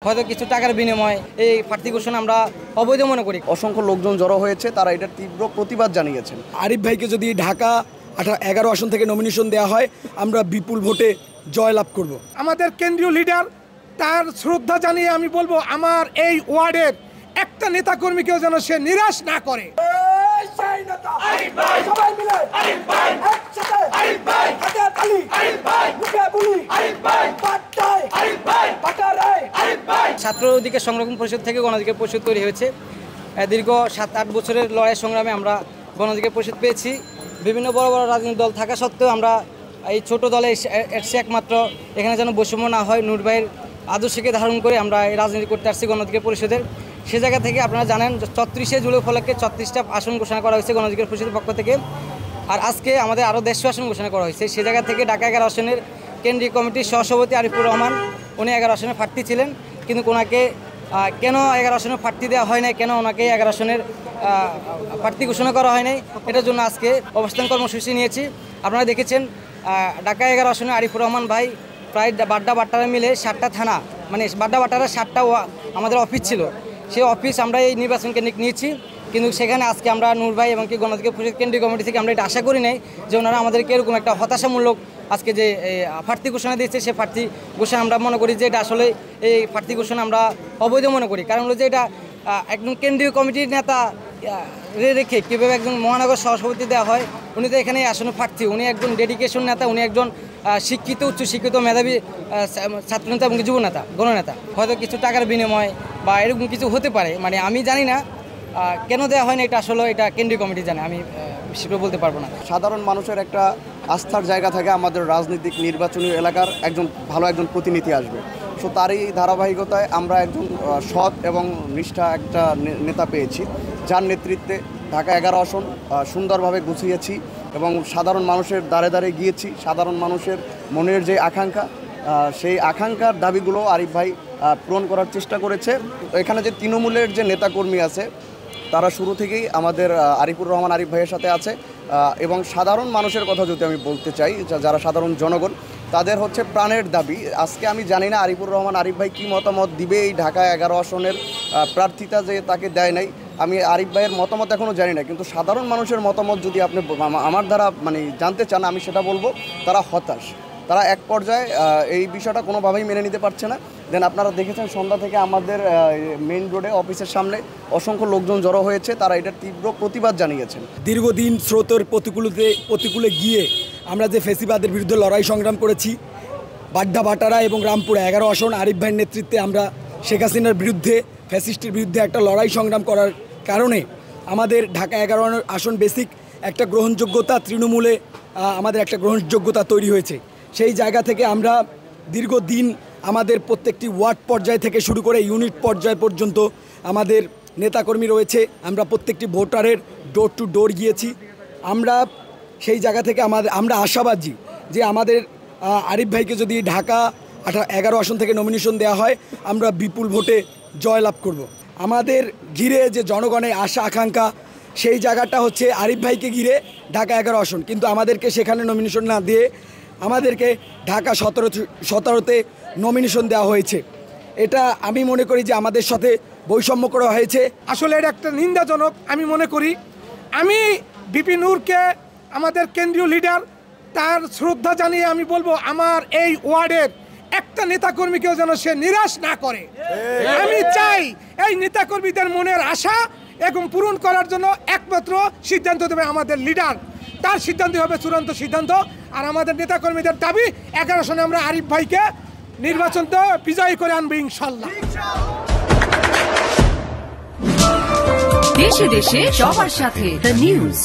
হয়তো কিছু টাকার বিনিময়ে এই প্রার্থী ঘোষণা আমরা অবৈধ মনে করি। অসংখ্য লোকজন জড়ো হয়েছে, তারা এটার তীব্র প্রতিবাদ জানিয়েছেন। আরিফ ভাইকে যদি ঢাকা 11 আসন থেকে নমিনেশন দেওয়া হয়, আমরা বিপুল ভোটে জয়লাভ করব। আমাদের কেন্দ্রীয় লিডার, তার শ্রদ্ধা জানিয়ে আমি বলবো, আমার এই ওয়ার্ডের একটা নেতাকর্মীকেও যেন সে নিরাশ না করে। ছাত্র অধিকার সংরক্ষণ পরিষদ থেকে গণ অধিকার পরিষদ তৈরি হয়েছে। দীর্ঘ 7-8 বছরের লড়াই সংগ্রামে আমরা গণ অধিকার পরিষদ পেয়েছি। বিভিন্ন বড় বড় রাজনৈতিক দল থাকা সত্ত্বেও আমরা এই ছোট দলে এসে একমাত্র এখানে যেন বৈষম্য না হয়, নূর ভাইয়ের আদর্শকে ধারণ করে আমরা এই রাজনীতি করতে আসছি গণ অধিকার পরিষদের। সে জায়গা থেকে আপনারা জানেন 34শে জুলাই উপলক্ষে 34টা আসন ঘোষণা করা হয়েছে গণ অধিকার পরিষদের পক্ষ থেকে। আর আজকে আমাদের আরও 150 আসন ঘোষণা করা হয়েছে। সে জায়গা থেকে ঢাকা 11 আসনের কেন্দ্রীয় কমিটির সহসভাপতি আরিফুর রহমান, উনি 11 আসনের প্রার্থী ছিলেন, কিন্তু ওনাকে কেন 11 আসনের প্রার্থী দেওয়া হয় নাই, কেন ওনাকে 11 আসনের প্রার্থী ঘোষণা করা হয় নাই, এটার জন্য আজকে অবস্থান কর্মসূচি নিয়েছি। আপনারা দেখেছেন ঢাকা 11 আসনে আরিফুর রহমান ভাই প্রায় বাড্ডা বাট্টারা মিলে 7টা থানা, মানে বাড্ডা বাট্টারা 7টা আমাদের অফিস ছিল। সেই অফিস আমরা এই নির্বাচন কেন্দ্রিক নিয়েছি, কিন্তু সেখানে আজকে আমরা নূর ভাই এবং কি গণ অধিকার পরিষদ কেন্দ্রীয় কমিটি থেকে আমরা এটা আশা করি নাই যে ওনারা আমাদেরকে এরকম একটা হতাশামূলক আজকে যে প্রার্থী ঘোষণা দিয়েছে, সে প্রার্থী ঘোষণা আমরা মনে করি যে এটা আসলে এই প্রার্থী ঘোষণা আমরা অবৈধ মনে করি। কারণ হলো যে এটা একজন কেন্দ্রীয় কমিটির নেতা রেখে কীভাবে একজন মহানগর সহসভাপতি দেওয়া হয়, উনি তো এখানে আসলে প্রার্থী, উনি একজন ডেডিকেশন নেতা, উনি একজন শিক্ষিত উচ্চশিক্ষিত মেধাবী ছাত্রনেতা এবং যুবনেতা গণনেতা। হয়তো কিছু টাকার বিনিময়ে বা এরকম কিছু হতে পারে, মানে আমি জানি না কেন দেওয়া হয় না, এটা আসলে এটা কেন্দ্রীয় কমিটি জানে, আমি সেটা বলতে পারবো না। সাধারণ মানুষের একটা আস্থার জায়গা থেকে আমাদের রাজনৈতিক নির্বাচনী এলাকার একজন প্রতিনিধি আসবে। সো তারই ধারাবাহিকতায় আমরা একজন সৎ এবং নিষ্ঠা একটা নেতা পেয়েছি, যার নেতৃত্বে ঢাকা 11 আসন সুন্দরভাবে গুছিয়েছি এবং সাধারণ মানুষের দ্বারে দ্বারে গিয়েছি। সাধারণ মানুষের মনের যে আকাঙ্ক্ষা, সেই আকাঙ্ক্ষার দাবিগুলো আরিফ ভাই পূরণ করার চেষ্টা করেছে। এখানে যে তৃণমূলের যে নেতাকর্মী আছে, তারা শুরু থেকেই আমাদের আরিফুর রহমান আরিফ ভাইয়ের সাথে আছে। এবং সাধারণ মানুষের কথা যদি আমি বলতে চাই, যারা সাধারণ জনগণ, তাদের হচ্ছে প্রাণের দাবি। আজকে আমি জানি না আরিফুর রহমান আরিফ ভাই কী মতামত দিবে এই ঢাকা 11 আসনের প্রার্থিতা যে তাকে দেয় নাই, আমি আরিফ ভাইয়ের মতামত এখনও জানি না। কিন্তু সাধারণ মানুষের মতামত যদি আপনি আমার দ্বারা জানতে চান, আমি সেটা বলবো তারা হতাশ। তারা এক পর্যায়ে এই বিষয়টা কোনোভাবেই মেনে নিতে পারছে না। দেন আপনারা দেখেছেন সন্ধ্যা থেকে আমাদের মেইন রোডে অফিসের সামনে অসংখ্য লোকজন জড়ো হয়েছে, তারা এটার তীব্র প্রতিবাদ জানিয়েছেন। দীর্ঘদিন স্রোতের প্রতিকূলে গিয়ে আমরা যে ফেসিবাদের বিরুদ্ধে লড়াই সংগ্রাম করেছি, বাড্ডা বাটারা এবং রামপুরা 11 আসন আরিফ ভাইয়ের নেতৃত্বে আমরা শেখ হাসিনার বিরুদ্ধে, ফ্যাসিস্টের বিরুদ্ধে একটা লড়াই সংগ্রাম করার কারণে আমাদের ঢাকা 11 আসন বেসিক একটা গ্রহণযোগ্যতা, তৃণমূলে আমাদের একটা গ্রহণযোগ্যতা তৈরি হয়েছে। সেই জায়গা থেকে আমরা দীর্ঘদিন আমাদের প্রত্যেকটি ওয়ার্ড পর্যায় থেকে শুরু করে ইউনিট পর্যায় পর্যন্ত আমাদের নেতাকর্মী রয়েছে। আমরা প্রত্যেকটি ভোটারের ডোর টু ডোর গিয়েছি। আমরা সেই জায়গা থেকে আমরা আশাবাদী যে আমাদের আরিফ ভাইকে যদি ঢাকা 11 আসন থেকে নমিনেশন দেওয়া হয়, আমরা বিপুল ভোটে জয়লাভ করব। আমাদের ঘিরে যে জনগণের আশা আকাঙ্ক্ষা, সেই জায়গাটা হচ্ছে আরিফ ভাইকে ঘিরে ঢাকা 11 আসন, কিন্তু আমাদেরকে সেখানে নমিনেশন না দিয়ে আমাদেরকে ঢাকা 17তে নমিনেশন দেওয়া হয়েছে। এটা আমি মনে করি যে আমাদের সাথে বৈষম্য করা হয়েছে। আসলে এটা একটা নিন্দাজনক আমি মনে করি। আমি বিপি নূরকে, আমাদের কেন্দ্রীয় লিডার, তার শ্রদ্ধা জানিয়ে আমি বলবো, আমার এই ওয়ার্ডের একটা নেতাকর্মীকেও যেন সে নিরাশ না করে। আমি চাই এই নেতাকর্মীদের মনের আশা এবং পূরণ করার জন্য একমাত্র সিদ্ধান্ত দেবে আমাদের লিডার। তার সিদ্ধান্ত হবে চূড়ান্ত সিদ্ধান্ত। আর আমাদের নেতাকর্মীদের দাবি 11 আসনে আমরা আরিফ ভাইকে নির্বাচনটা বিজয়ী করে আনবো ইনশাল্লাহ। দেশে দেশে সবার সাথে দ্য নিউজ।